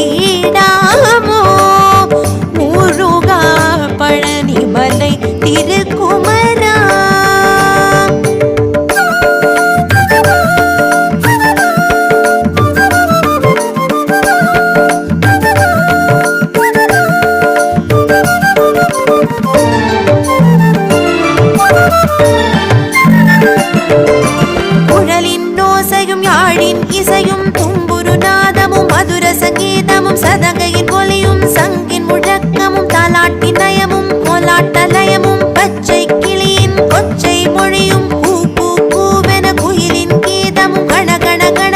அமிர்தத்துக்கீடாமோ முருகா பழனிமலை திருக்குமரா. குழலின் ஓசையும் யாழின் இசையும் தும்புரு நாதமும் மதுர சங்கீதமும் சதங்கையின் ஒலியும் சங்கின் முழக்கமும் தாலாட்டின்